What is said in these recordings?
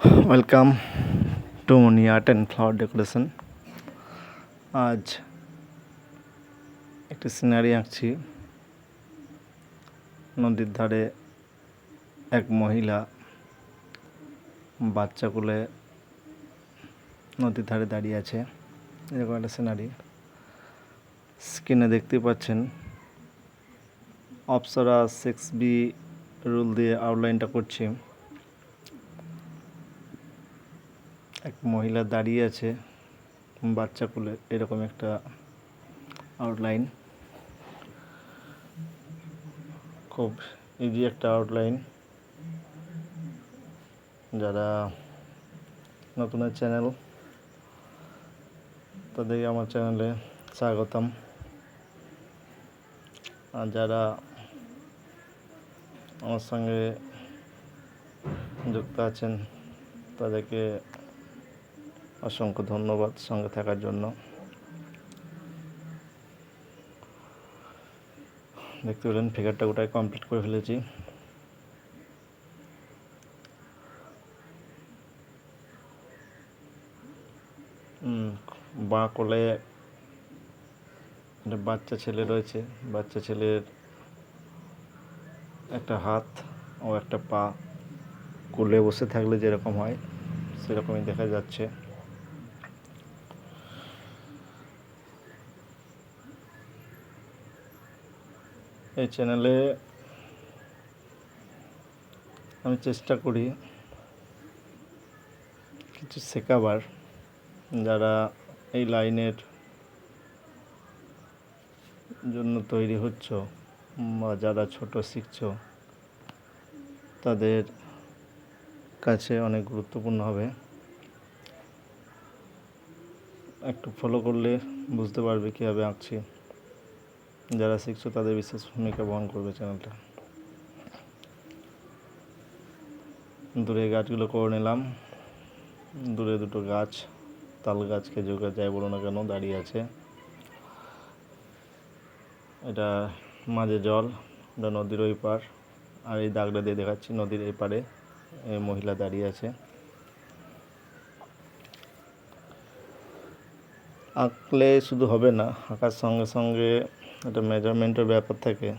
Welcome to Moni art and flower decoration. আজ একটি scenery আঁকছি। নদীর ধারে এক মহিলা বাচ্চা কোলে নদীর ধারে দাঁড়িয়ে আছে, এরকম একটা সিনারি। স্ক্রিনে দেখতে পাচ্ছেন অপ্সরা 6B রুল দিয়ে আউটলাইনটা করছি। এক মহিলা দাঁড়িয়ে আছে বাচ্চা কোলে, এরকম একটা আউটলাইন। খুব ইজি একটা আউটলাইন। যারা নতুন চ্যানেল, তাদেরকে আমার চ্যানেলে স্বাগতম। আর যারা আমার সঙ্গে যুক্ত আছেন তাদেরকে অসংখ্য ধন্যবাদ সঙ্গে থাকার জন্য। দেখতে পেলেন ফিগারটা গোটাই কমপ্লিট করে ফেলেছি। বাঁ কোলে একটা বাচ্চা ছেলে রয়েছে। বাচ্চা ছেলের একটা হাত ও একটা পা কোলে বসে থাকলে যেরকম হয় সেরকমই দেখা যাচ্ছে। এই চ্যানেলে আমি চেষ্টা করি কিছু শেখাবার। যারা এই লাইনের জন্য তৈরি হচ্ছ বা যারা ছোট শিখছ, তাদের কাছে অনেক গুরুত্বপূর্ণ হবে। একটু ফলো করলে বুঝতে পারবে কীভাবে আঁকছি। যারা শিখছো তাদের বিশেষ ভূমিকা বহন করবে চ্যানেলটা। দূরে গাছগুলো করে নিলাম। দূরে দুটো গাছ, তাল গাছ খেজুর গাছ যাই বলো না কেন, দাঁড়িয়ে আছে। এটা মাঝে জল, এটা নদীর ওই পার। আর এই দাগটা দিয়ে দেখাচ্ছি নদীর এই পারে এই মহিলা দাঁড়িয়ে আছে। আঁকলে শুধু হবে না, আঁকার সঙ্গে সঙ্গে একটা মেজারমেন্টের ব্যাপার থাকে।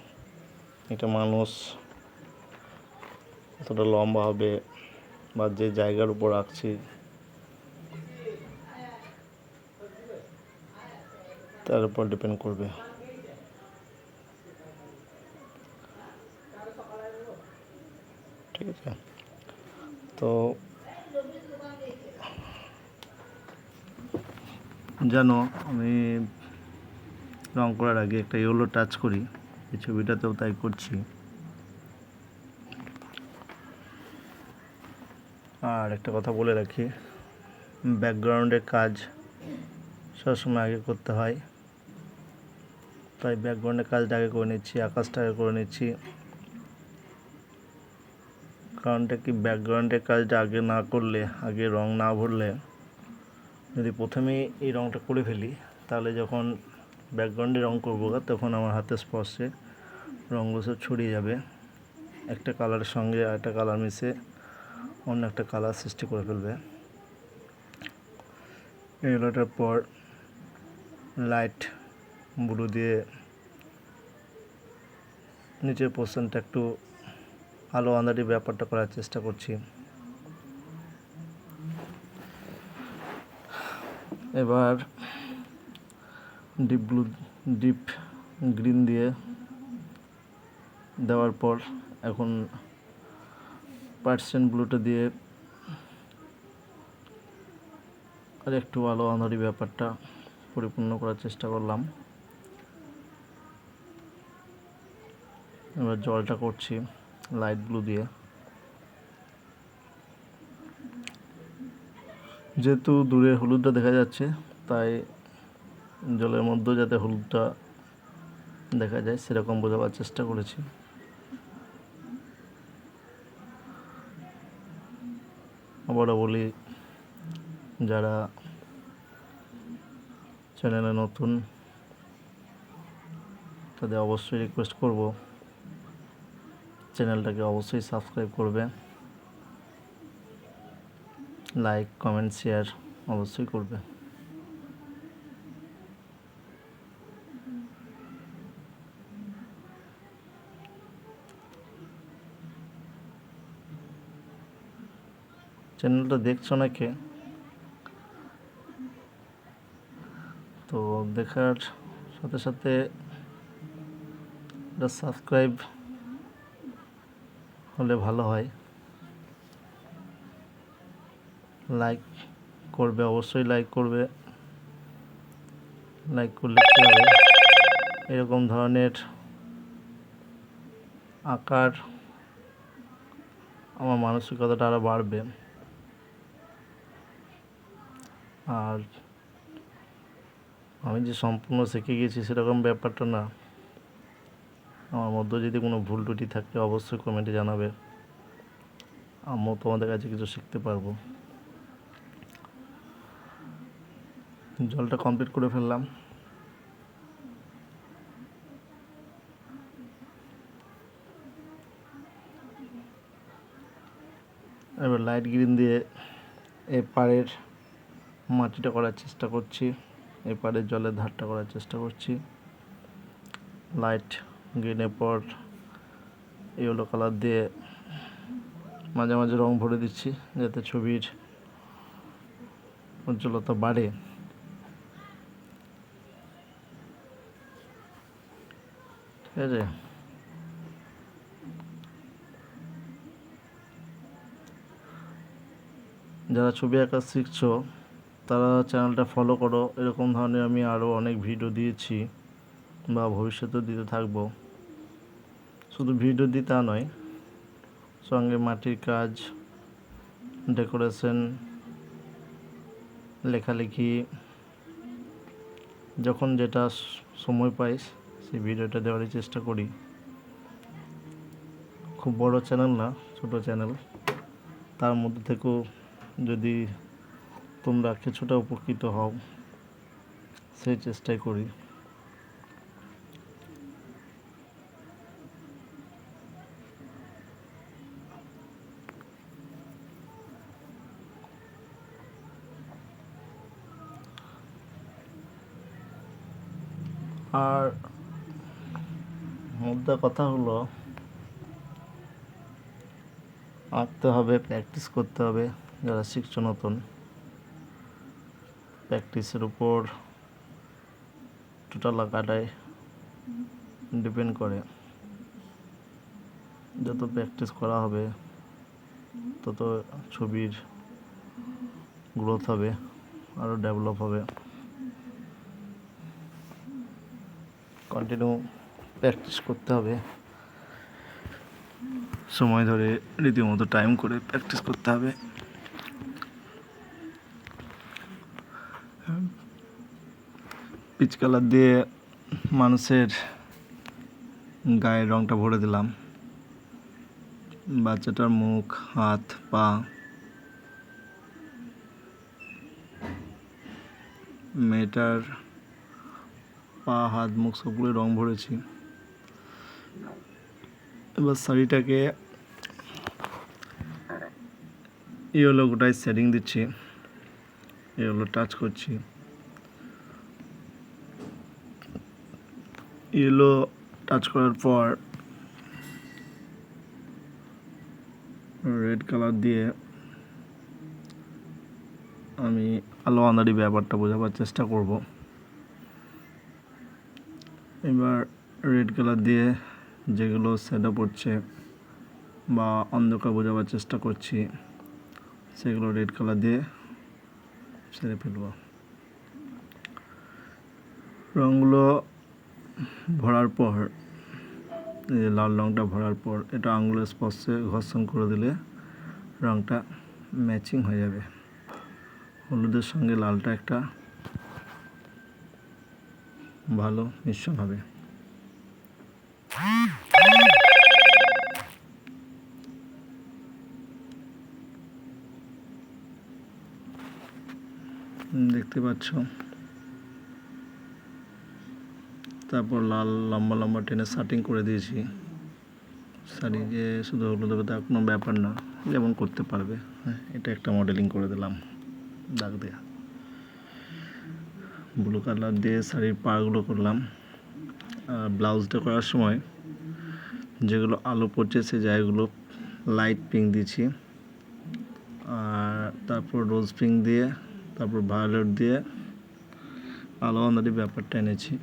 একটা মানুষ কতটা লম্বা হবে বা যে জায়গার উপর আঁকছি তার উপর ডিপেন্ড করবে। ঠিক আছে, তো জানো আমি রং করার আগে একটা ইয়েলো টাচ করি। এই ছবিটাতেও তাই করছি। আর একটা কথা বলে রাখি, ব্যাকগ্রাউন্ডের কাজ সবসময় আগে করতে হয়, তাই ব্যাকগ্রাউন্ডের কাজটা আগে করে নিচ্ছি, আকাশটা আগে করে নিচ্ছি। কারণটা কি, ব্যাকগ্রাউন্ডের কাজটা আগে না করলে, আগে রং না ভরলে, যদি প্রথমেই এই রংটা করে ফেলি তাহলে যখন ব্যাকগ্রাউন্ডে রং করবো তখন আমার হাতের স্পর্শে রঙগুলো সব ছড়িয়ে যাবে। একটা কালারের সঙ্গে আরেকটা কালার মিশে অন্য একটা কালার সৃষ্টি করে ফেলবে। এগুলোটার পর লাইট ব্লু দিয়ে নিচের পোর্শনটা একটু আলো আঁধারি ব্যাপারটা করার চেষ্টা করছি। এবার ডিপ গ্রিন দিয়ে দেওয়ার পর এখন পার্সেন্ট ব্লুটা দিয়ে আর একটু আলো আঁধারি ব্যাপারটা পরিপূর্ণ করার চেষ্টা করলাম। এবার জলটা করছি লাইট ব্লু দিয়ে। যেহেতু দূরে হলুদটা দেখা যাচ্ছে, তাই জলের মধ্যেও যাতে হলুদটা দেখা যায় সেরকম বোঝাবার চেষ্টা করেছি। আবারও বলি, যারা চ্যানেলে নতুন তাদের অবশ্যই রিকোয়েস্ট করব চ্যানেলটাকে অবশ্যই সাবস্ক্রাইব করবে। লাইক, কমেন্ট, শেয়ার অবশ্যই করবে। চ্যানেলটা দেখছো নাকি? তো দেখার সাথে সাথে এটা সাবস্ক্রাইব হলে ভালো হয়। লাইক করবে, অবশ্যই লাইক করবে। লাইক করলে কী হবে, এরকম ধরনের আঁকার আমার মানসিকতাটা আরও বাড়বে। আর আমি যে সম্পূর্ণ শিখে গেছি সেরকম ব্যাপারটা না। আমার মধ্যে যদি কোনো ভুল ত্রুটি থাকে অবশ্যই কমেন্টে জানাবে, আমিও তোমাদের কাছে কিছু শিখতে পারবো। জলটা কমপ্লিট করে ফেললাম। এবার লাইট গ্রিন দিয়ে এপারের মাটিটা করার চেষ্টা করছি, এপারের জলের ধারটা করার চেষ্টা করছি। লাইট গ্রিনের পর ইয়েলো কালার দিয়ে মাঝে মাঝে রং ভরে দিচ্ছি যাতে ছবির উজ্জ্বলতা বাড়ে। ঠিক আছে, যারা ছবি আঁকা শিখছো তারা চ্যানেলটা ফলো করো। এরকম ধরনের আমি আরও অনেক ভিডিও দিয়েছি বা ভবিষ্যতেও দিতে থাকবো। শুধু ভিডিও দিই তা নয়, সঙ্গে মাটির কাজ, ডেকোরেশন, লেখালেখি, যখন যেটা সময় পাই সেই ভিডিওটা দেওয়ারই চেষ্টা করি। খুব বড় চ্যানেল না, ছোটো চ্যানেল, তার মধ্যে থেকেও যদি তোমরা কিছুটা উপকৃত হও সেই চেষ্টাই করি। আর মুদ্রা কথা হলো, আঁকতে হবে, প্র্যাকটিস করতে হবে। যারা শিখছো নতুন, প্র্যাকটিসের উপর টোটাল আঁকাটাই ডিপেন্ড করে। যত প্র্যাকটিস করা হবে তত ছবির গ্রোথ হবে, আরও ডেভেলপ হবে। কন্টিনিউ প্র্যাকটিস করতে হবে, সময় ধরে রীতিমতো টাইম করে প্র্যাকটিস করতে হবে। পিচ কালার দিয়ে মানুষের গায়ের রঙটা ভরে দিলাম, বাচ্চাটার মুখ, হাত, পা, মেয়েটার পা, হাত, মুখ সবগুলো রং ভরেছি। এবার শাড়িটাকে ইয়েলো গোটায় শেডিং দিচ্ছি, ইয়েলো টাচ করছি। ইয়েলো টাচ করার পর রেড কালার দিয়ে আমি আলো আঁধারি ব্যাপারটা বোঝাবার চেষ্টা করব। এবার রেড কালার দিয়ে যেগুলো শ্যাডো পড়ছে বা অন্ধকার বোঝাবার চেষ্টা করছি সেগুলো রেড কালার দিয়ে সেরে ফেলব। রঙগুলো ভরার পর, এই যে লাল রঙটা ভরার পর এটা আঙুলের স্পর্শে ঘর্ষণ করে দিলে রঙটা ম্যাচিং হয়ে যাবে। হলুদের সঙ্গে লালটা একটা ভালো মিশ্রণ হবে। দেখতে পাচ্ছ, তারপর লাল লম্বা লম্বা টেনে শার্টিং করে দিয়েছি। শাড়ি যে শুধু হলুদ হবে তা কোনো ব্যাপার না, যেমন করতে পারবে। হ্যাঁ, এটা একটা মডেলিং করে দিলাম দাগ দেওয়া। ব্লু কালার দিয়ে শাড়ির পাড়গুলো করলাম। আর ব্লাউজটা করার সময় যেগুলো আলো পড়ছে সে জায়গাগুলো লাইট পিঙ্ক দিয়েছি, আর তারপর রোজ পিঙ্ক দিয়ে, তারপর ভায়োলেট দিয়ে আলো আন্দারি ব্যাপারটা এনেছি।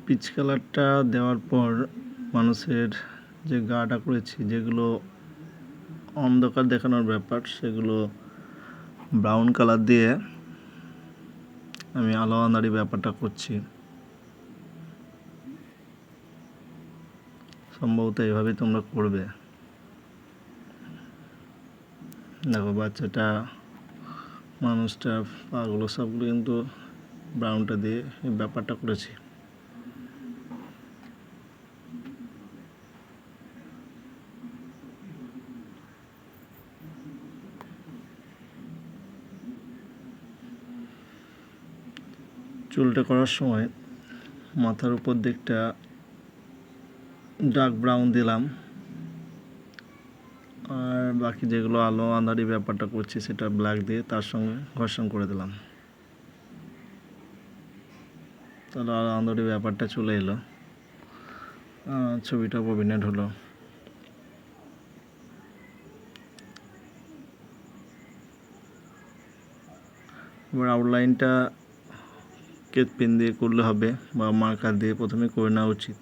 পিচ কালারটা দেওয়ার পর মানুষের যে গাটা করেছি, যেগুলো অন্ধকার দেখানোর ব্যাপার, সেগুলো ব্রাউন কালার দিয়ে আমি আলো আন্দারি ব্যাপারটা করছি। সম্ভবত এইভাবেই তোমরা করবে। দেখো বাচ্চাটা, মানুষটা, পাগুলো সবগুলো কিন্তু ব্রাউনটা দিয়ে এই ব্যাপারটা করেছি। চুলটা করার সময় মাথার উপর দিকটা ডার্ক ব্রাউন দিলাম, আর বাকি যেগুলো আলো আঁধারি ব্যাপারটা করছি সেটা ব্ল্যাক দিয়ে তার সঙ্গে ঘর্ষণ করে দিলাম। তাহলে আলো আঁধারি ব্যাপারটা চলে এলো, ছবিটা প্রবিনেট হলো। এবার আউটলাইনটা স্কেচ পেন দিয়ে করলে হবে বা মার্কার দিয়ে প্রথমে করে নেওয়া উচিত।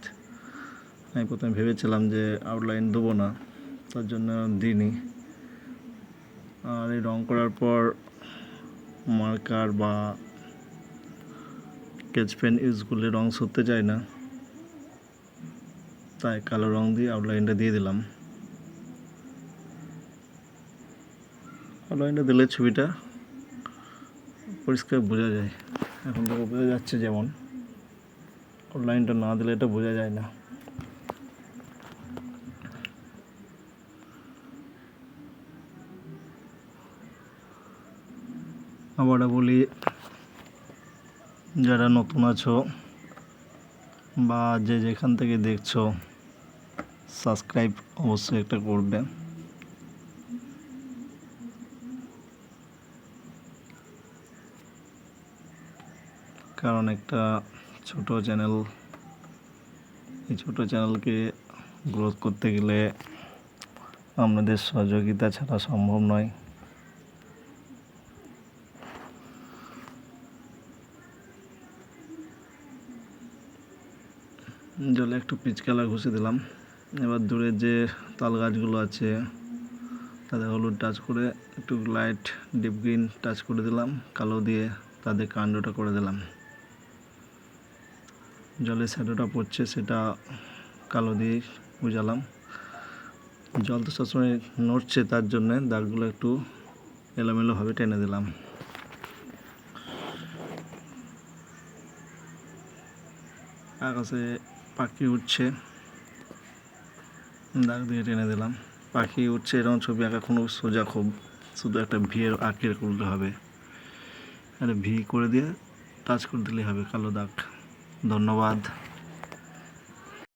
আমি প্রথমে ভেবেছিলাম যে আউটলাইন দেবো না, তার জন্য দিইনি। আর এই রং করার পর মার্কার বা স্কেচ পেন ইউজ করলে রং সরতে চায় না, তাই কালো রং দিয়ে আউটলাইনটা দিয়ে দিলাম। আউটলাইনটা দিলে ছবিটা পরিষ্কার বোঝা যায়। এখন তো বোঝা যাচ্ছে, যেমন আউটলাইনটা না দিলে এটা বোঝা যায় না। আবার বলি, যারা নতুন আছো বা যে যেখান থেকে দেখছো, সাবস্ক্রাইব অবশ্যই একটা করবে। কারণ একটা ছোট চ্যানেল, এই ছোট চ্যানেলকে গ্রোথ করতে গেলে আপনাদের সহযোগিতা ছাড়া সম্ভব নয়। জলে একটু পিচ কালার ঘষে দিলাম। এবার দূরে যে তাল গাছগুলো আছে তাদের হলুদ টাচ করে একটু লাইট ডিপ গ্রিন টাচ করে দিলাম কালো দিয়ে, তাদের কাণ্ডটা করে দিলাম। জলে শ্যাডোটা পড়ছে সেটা কালো দিয়ে বুঝালাম। জল তো সবসময় নড়ছে, তার জন্যে দাগগুলো একটু এলোমেলোভাবে টেনে দিলাম। আকাশে পাখি উঠছে, দাগ দিয়ে টেনে দিলাম। পাখি উঠছে এরকম ছবি আঁকা কোনো সোজা, খুব শুধু একটা ভিয়ের আঁকিয়ে করতে হবে, আর ভি করে দিয়ে টাচ করে দিলেই হবে কালো দাগ। ধন্যবাদ।